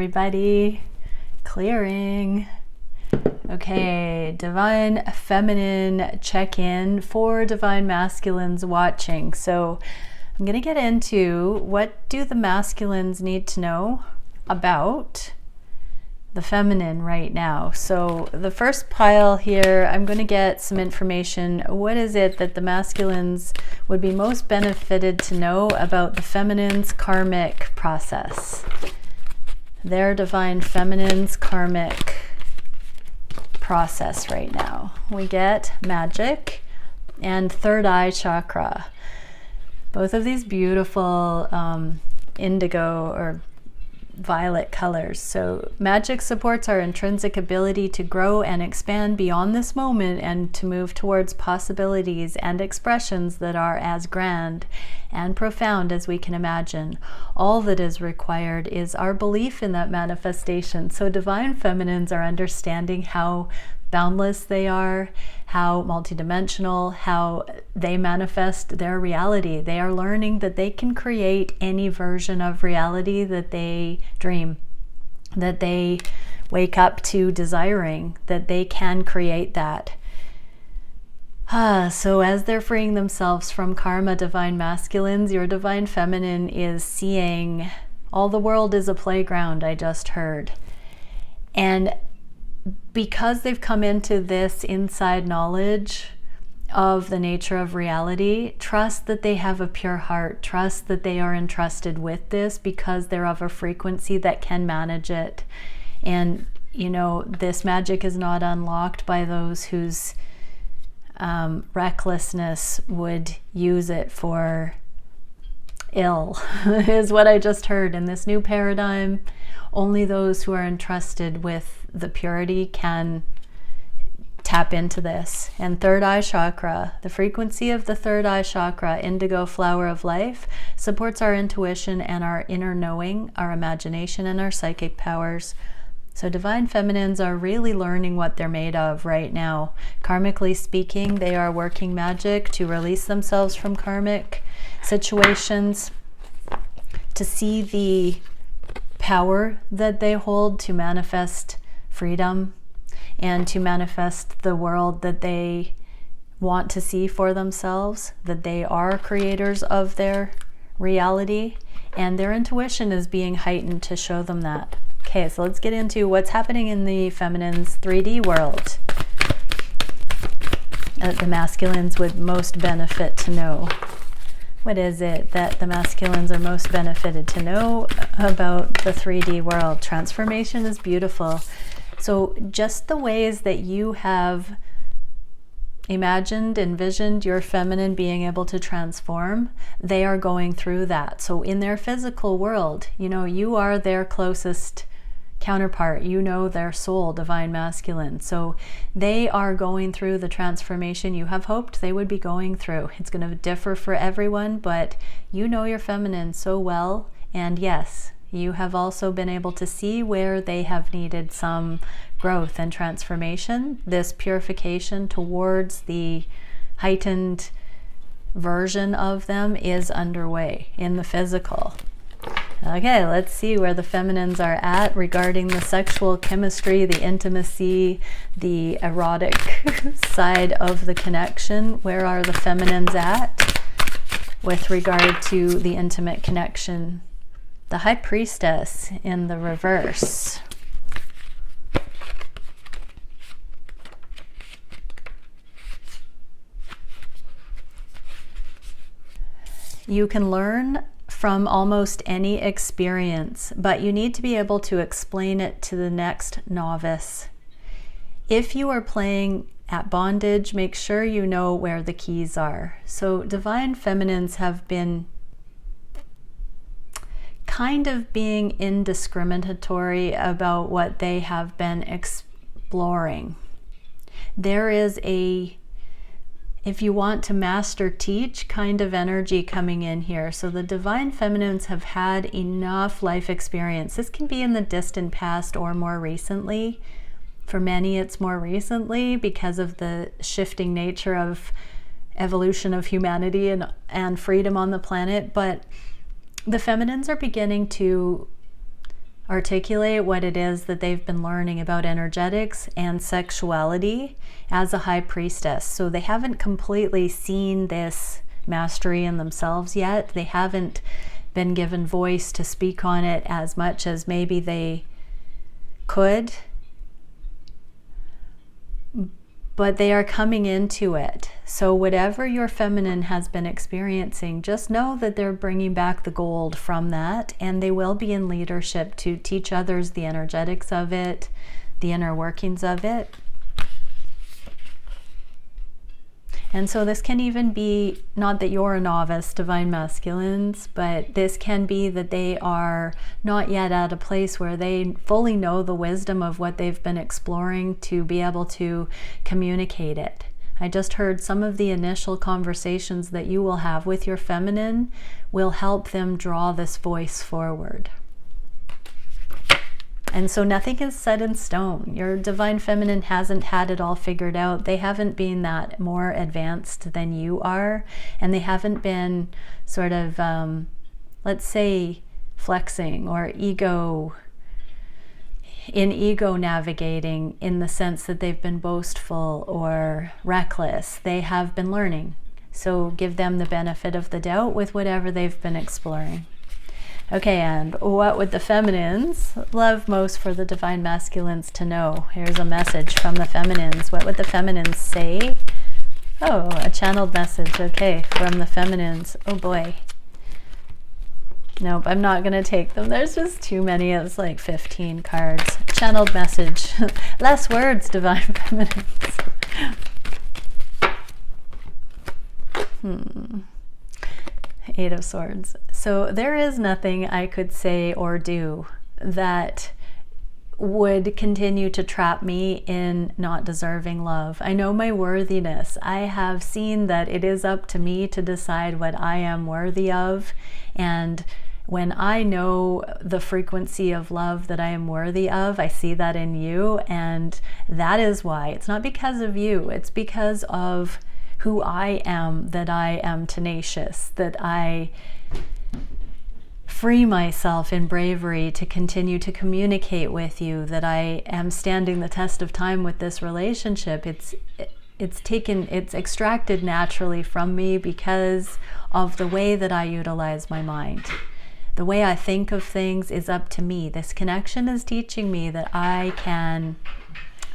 Everybody, clearing. Okay, divine feminine check-in for divine masculines watching. So I'm going to get into what do the masculines need to know about the feminine right now. So the first pile here, I'm going to get some information. What is it that the masculines would be most benefited to know about the feminine's karmic process? Their divine feminine's karmic process right now. We get magic and third eye chakra. Both of these beautiful indigo or violet colors. So magic supports our intrinsic ability to grow and expand beyond this moment and to move towards possibilities and expressions that are as grand and profound as we can imagine. All that is required is our belief in that manifestation. So divine feminines are understanding how boundless they are, how multidimensional, how they manifest their reality. They are learning that they can create any version of reality that they dream, that they wake up to desiring, that they can create that. So as they're freeing themselves from karma, divine masculines, your divine feminine is seeing all the world is a playground, I just heard. And because they've come into this inside knowledge of the nature of reality, trust that they have a pure heart, trust that they are entrusted with this because they're of a frequency that can manage it. And, you know, this magic is not unlocked by those whose recklessness would use it for ill, is what I just heard. In this new paradigm, only those who are entrusted with the purity can tap into this. And third eye chakra, the frequency of the third eye chakra, indigo flower of life, supports our intuition and our inner knowing, our imagination and our psychic powers. So divine feminines are really learning what they're made of right now. Karmically speaking, they are working magic to release themselves from karmic situations, to see the power that they hold to manifest freedom and to manifest the world that they want to see for themselves, that they are creators of their reality, and their intuition is being heightened to show them that. Okay, so let's get into what's happening in the feminine's 3D world. The masculines would most benefit to know. What is it that the masculines are most benefited to know about the 3D world? Transformation is beautiful. So just the ways that you have imagined, envisioned your feminine being able to transform, they are going through that. So in their physical world, you know, you are their closest counterpart, you know their soul, divine masculine. So they are going through the transformation you have hoped they would be going through. It's going to differ for everyone, but you know your feminine so well. And yes, you have also been able to see where they have needed some growth and transformation. This purification towards the heightened version of them is underway in the physical. Okay, let's see where the feminines are at regarding the sexual chemistry, the intimacy, the erotic side of the connection. Where are the feminines at with regard to the intimate connection? The High Priestess in the reverse. You can learn from almost any experience, but you need to be able to explain it to the next novice. If you are playing at bondage, make sure you know where the keys are. So divine feminines have been kind of being indiscriminatory about what they have been exploring. There is a, if you want to master teach kind of energy coming in here. So the divine feminines have had enough life experience. This can be in the distant past or more recently. For many, it's more recently because of the shifting nature of evolution of humanity and freedom on the planet. But the feminines are beginning to articulate what it is that they've been learning about energetics and sexuality as a high priestess. So they haven't completely seen this mastery in themselves yet. They haven't been given voice to speak on it as much as maybe they could, but they are coming into it. So whatever your feminine has been experiencing, just know that they're bringing back the gold from that, and they will be in leadership to teach others the energetics of it, the inner workings of it. And so this can even be, not that you're a novice, divine masculines, but this can be that they are not yet at a place where they fully know the wisdom of what they've been exploring to be able to communicate it. I just heard some of the initial conversations that you will have with your feminine will help them draw this voice forward. And so nothing is set in stone. Your divine feminine hasn't had it all figured out. They haven't been that more advanced than you are. And they haven't been sort of, let's say, flexing or ego navigating in the sense that they've been boastful or reckless. They have been learning. So give them the benefit of the doubt with whatever they've been exploring. Okay, and what would the feminines love most for the divine masculines to know? Here's a message from the feminines. What would the feminines say? Oh, a channeled message. Okay, from the feminines. Oh boy. Nope, I'm not going to take them. There's just too many. It's like 15 cards. Channeled message. Less words, divine feminines. Eight of Swords. So there is nothing I could say or do that would continue to trap me in not deserving love. I know my worthiness. I have seen that it is up to me to decide what I am worthy of. And when I know the frequency of love that I am worthy of, I see that in you. And that is why. It's not because of you. It's because of who I am, that I am tenacious, that I free myself in bravery to continue to communicate with you, that I am standing the test of time with this relationship. It's extracted naturally from me because of the way that I utilize my mind. The way I think of things is up to me. This connection is teaching me that I can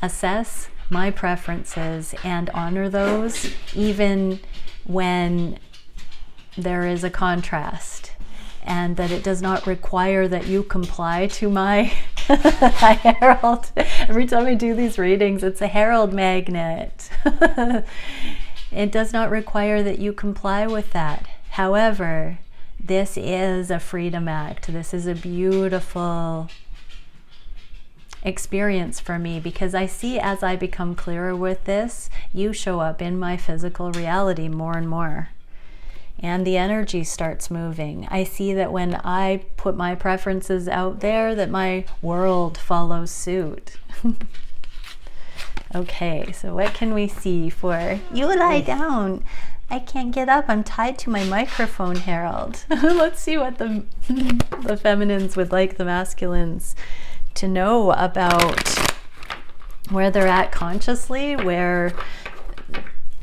assess my preferences and honor those even when there is a contrast, and that it does not require that you comply to my herald. Every time I do these readings, it's a herald magnet. It does not require that you comply with that. However, this is a freedom act. This is a beautiful experience for me, because I see, as I become clearer with this, you show up in my physical reality more and more, and the energy starts moving. I see that when I put my preferences out there, that my world follows suit. Okay, so what can we see for you? Lie down. I can't get up. I'm tied to my microphone, Harold. Let's see what the feminines would like the masculines to know about where they're at consciously, where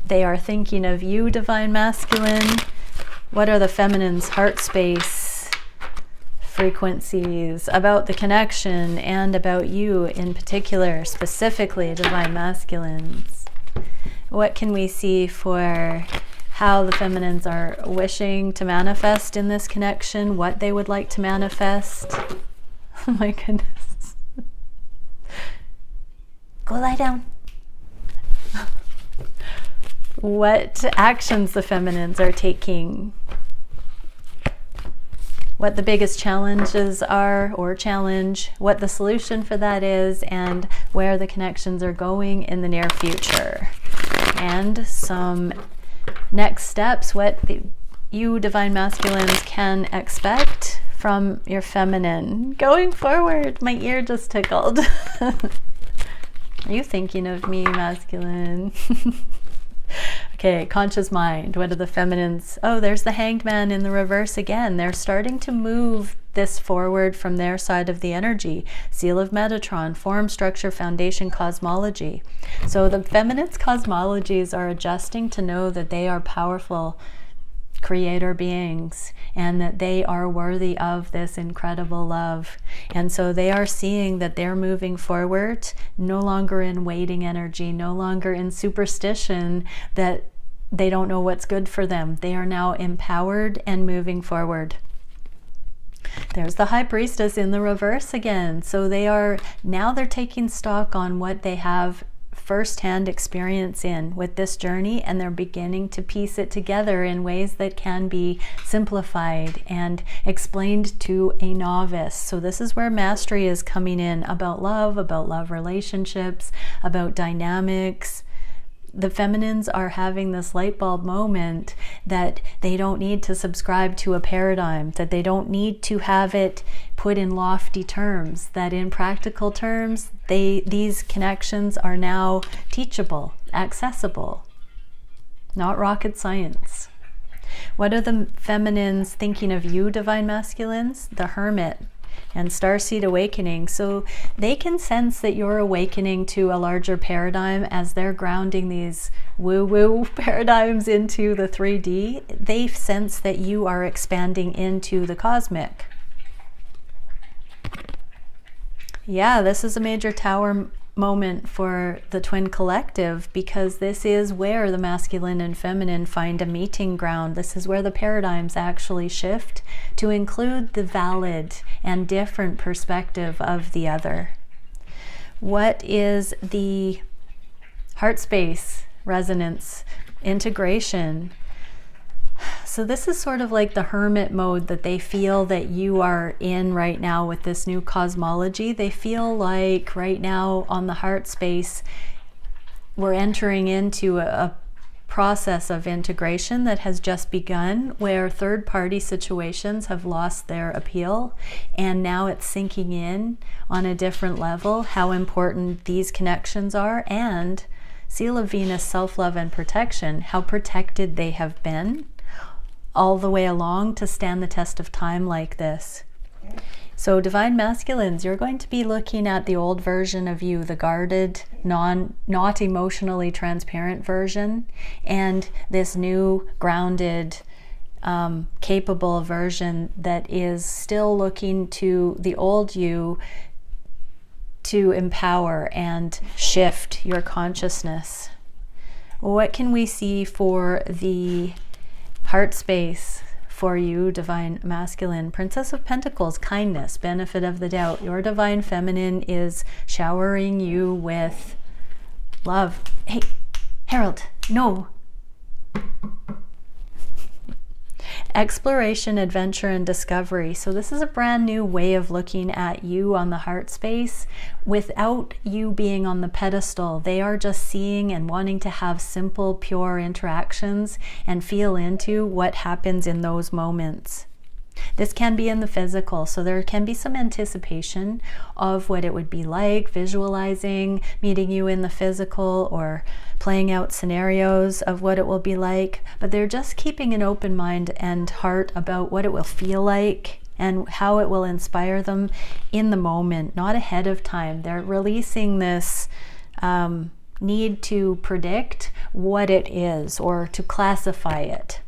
they are thinking of you, divine masculine. What are the feminine's heart space frequencies about the connection and about you in particular, specifically divine masculines? What can we see for how the feminines are wishing to manifest in this connection, what they would like to manifest? Oh my goodness. Go lie down. What actions the feminines are taking, what the biggest challenges are, or challenge, what the solution for that is, and where the connections are going in the near future. And some next steps, what you divine masculines can expect from your feminine going forward. My ear just tickled. Are you thinking of me, masculine? Okay, conscious mind. What are the feminines? Oh, there's the Hanged Man in the reverse again. They're starting to move this forward from their side of the energy. Seal of Metatron, form, structure, foundation, cosmology. So the feminine's cosmologies are adjusting to know that they are powerful creator beings and that they are worthy of this incredible love. And so they are seeing that they're moving forward, no longer in waiting energy, no longer in superstition that they don't know what's good for them. They are now empowered and moving forward. There's the High Priestess in the reverse again. So they're taking stock on what they have firsthand experience in with this journey, and they're beginning to piece it together in ways that can be simplified and explained to a novice. So this is where mastery is coming in, about love relationships, about dynamics. The feminines are having this light bulb moment that they don't need to subscribe to a paradigm, that they don't need to have it put in lofty terms, that in practical terms, these connections are now teachable, accessible, not rocket science. What are the feminines thinking of you, divine masculines? The Hermit and Starseed awakening. So they can sense that you're awakening to a larger paradigm as they're grounding these woo-woo paradigms into the 3D. They sense that you are expanding into the cosmic. Yeah, this is a major tower moment for the twin collective, because this is where the masculine and feminine find a meeting ground. This is where the paradigms actually shift to include the valid and different perspective of the other. What is the heart space resonance integration? So this is sort of like the hermit mode that they feel that you are in right now with this new cosmology. They feel like right now on the heart space, we're entering into a process of integration that has just begun, where third-party situations have lost their appeal, and now it's sinking in on a different level how important these connections are, and Seal of Venus, self-love and protection, how protected they have been all the way along to stand the test of time like this. So divine masculines, you're going to be looking at the old version of you, the guarded, not emotionally transparent version, and this new grounded, capable version that is still looking to the old you to empower and shift your consciousness. What can we see for the heart space for you, divine masculine? Princess of Pentacles, kindness, benefit of the doubt. Your divine feminine is showering you with love. Hey, Harold, no. Exploration, adventure, and discovery. So this is a brand new way of looking at you on the heart space without you being on the pedestal. They are just seeing and wanting to have simple, pure interactions and feel into what happens in those moments. This can be in the physical, so there can be some anticipation of what it would be like, visualizing meeting you in the physical or playing out scenarios of what it will be like, but they're just keeping an open mind and heart about what it will feel like and how it will inspire them in the moment, not ahead of time. They're releasing this need to predict what it is or to classify it.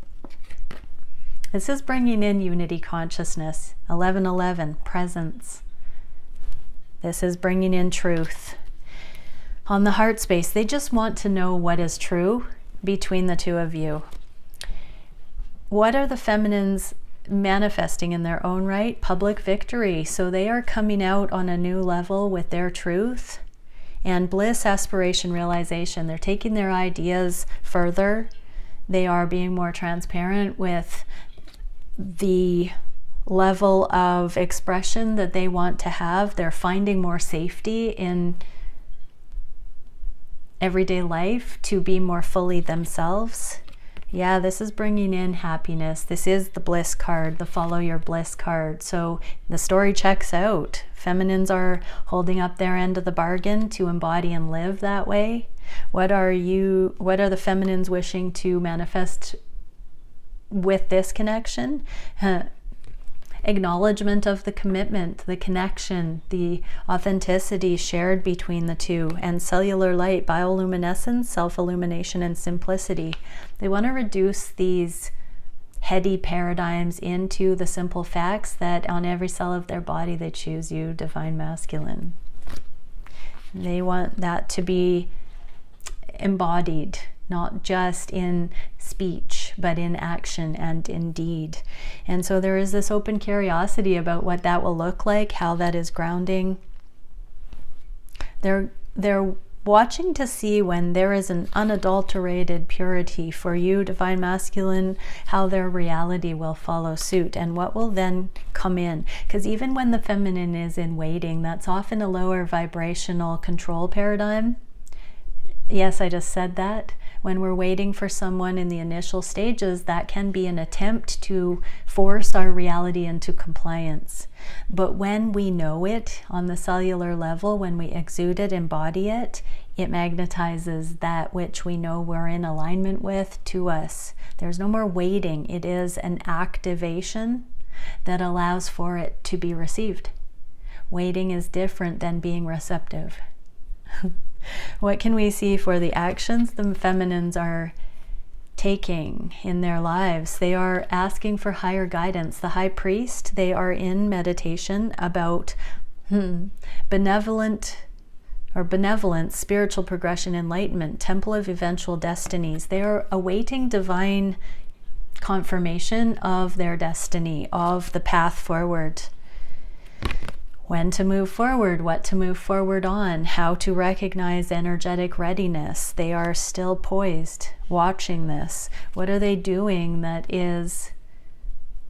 This is bringing in unity consciousness, 1111, presence. This is bringing in truth. On the heart space, they just want to know what is true between the two of you. What are the feminines manifesting in their own right? Public victory. So they are coming out on a new level with their truth and bliss, aspiration, realization. They're taking their ideas further. They are being more transparent with the level of expression that they want to have. They're finding more safety in everyday life to be more fully themselves. Yeah, this is bringing in happiness. This is the bliss card, the follow your bliss card. So the story checks out. Feminines are holding up their end of the bargain to embody and live that way. What are the feminines wishing to manifest with this connection? acknowledgement of the commitment, the connection, the authenticity shared between the two, and cellular light, bioluminescence, self-illumination, and simplicity. They want to reduce these heady paradigms into the simple facts that on every cell of their body they choose you, divine masculine. They want that to be embodied, not just in speech, but in action and in deed. And so there is this open curiosity about what that will look like, how that is grounding. They're watching to see when there is an unadulterated purity for you, divine masculine, how their reality will follow suit and what will then come in. Because even when the feminine is in waiting, that's often a lower vibrational control paradigm. Yes, I just said that. When we're waiting for someone in the initial stages, that can be an attempt to force our reality into compliance. But when we know it on the cellular level, when we exude it, embody it, it magnetizes that which we know we're in alignment with to us. There's no more waiting. It is an activation that allows for it to be received. Waiting is different than being receptive. What can we see for the actions the feminines are taking in their lives? They are asking for higher guidance. The high priest, they are in meditation about benevolence, spiritual progression, enlightenment, temple of eventual destinies. They are awaiting divine confirmation of their destiny, of the path forward. When to move forward, what to move forward on, how to recognize energetic readiness. They are still poised, watching this. What are they doing that is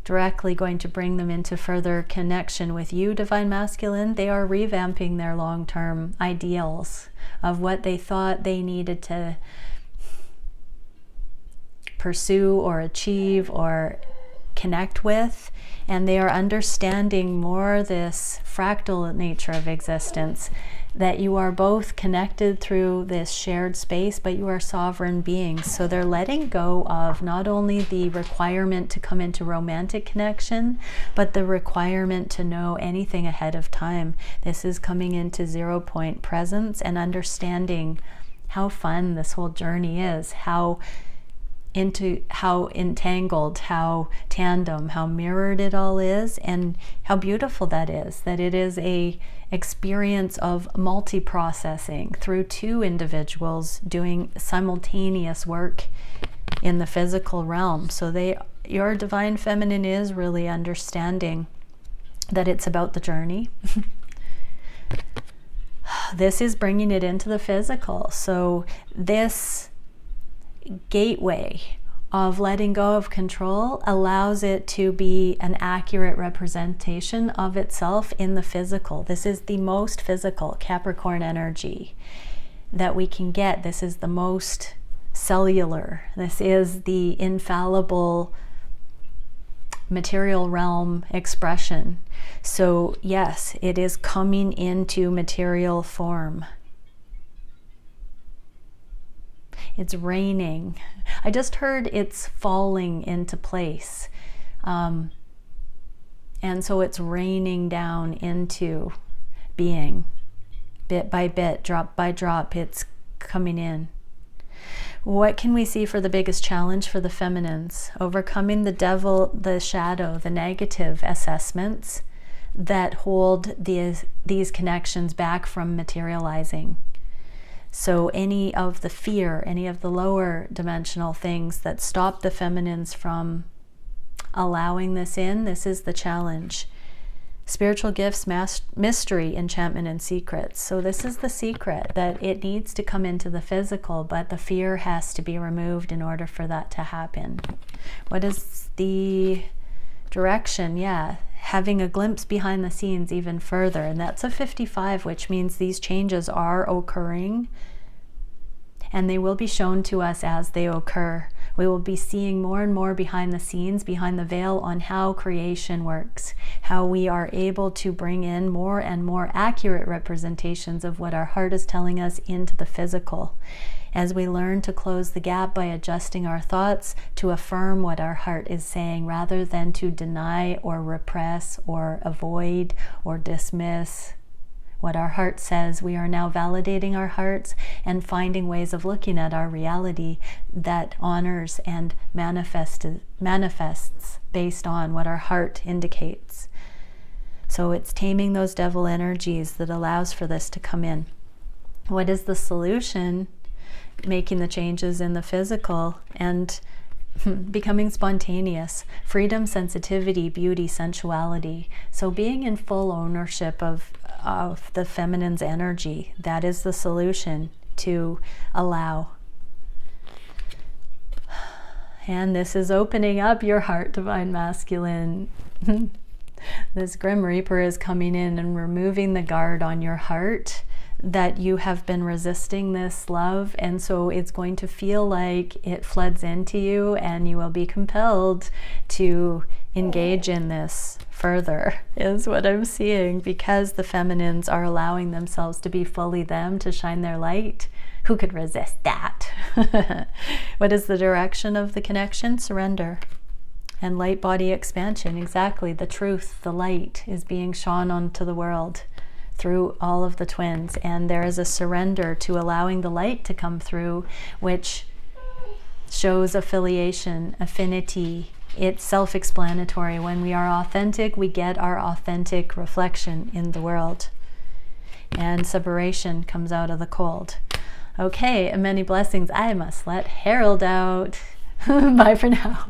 directly going to bring them into further connection with you, divine masculine? They are revamping their long-term ideals of what they thought they needed to pursue or achieve or connect with. And they are understanding more this fractal nature of existence, that you are both connected through this shared space, but you are sovereign beings. So they're letting go of not only the requirement to come into romantic connection, but the requirement to know anything ahead of time. This is coming into 0 point presence and understanding how fun this whole journey is, how entangled, how tandem, how mirrored it all is, and how beautiful that is, that it is a experience of multi-processing through two individuals doing simultaneous work in the physical realm. So your divine feminine is really understanding that it's about the journey. This is bringing it into the physical. So this gateway of letting go of control allows it to be an accurate representation of itself in the physical. This is the most physical Capricorn energy that we can get. This is the most cellular. This is the infallible material realm expression. So yes, it is coming into material form. It's raining. I just heard it's falling into place. And so it's raining down into being. Bit by bit, drop by drop, it's coming in. What can we see for the biggest challenge for the feminines? Overcoming the devil, the shadow, the negative assessments that hold these connections back from materializing. So any of the fear, any of the lower dimensional things that stop the feminines from allowing this in, this is the challenge. Spiritual gifts, mystery, enchantment, and secrets. So this is the secret, that it needs to come into the physical, but the fear has to be removed in order for that to happen. What is the direction? Yeah, having a glimpse behind the scenes even further. And that's a 55, which means these changes are occurring and they will be shown to us as they occur. We will be seeing more and more behind the scenes, behind the veil, on how creation works, how we are able to bring in more and more accurate representations of what our heart is telling us into the physical. as we learn to close the gap by adjusting our thoughts to affirm what our heart is saying, rather than to deny or repress or avoid or dismiss what our heart says. We are now validating our hearts and finding ways of looking at our reality that honors and manifests based on what our heart indicates. So it's taming those devil energies that allows for this to come in. What is the solution? Making the changes in the physical and becoming spontaneous. Freedom, sensitivity, beauty, sensuality. So being in full ownership of the feminine's energy, that is the solution to allow. And this is opening up your heart, Divine Masculine. This Grim Reaper is coming in and removing the guard on your heart that you have been resisting this love, and so it's going to feel like it floods into you, and you will be compelled to engage in this further, is what I'm seeing, because the feminines are allowing themselves to be fully them, to shine their light. Who could resist that? What is the direction of the connection? Surrender and light body expansion. Exactly. The truth, the light is being shone onto the world through all of the twins, and there is a surrender to allowing the light to come through, which shows affiliation, affinity. It's self-explanatory. When we are authentic, we get our authentic reflection in the world, and separation comes out of the cold. Okay, and many blessings. I must let Harold out. Bye for now.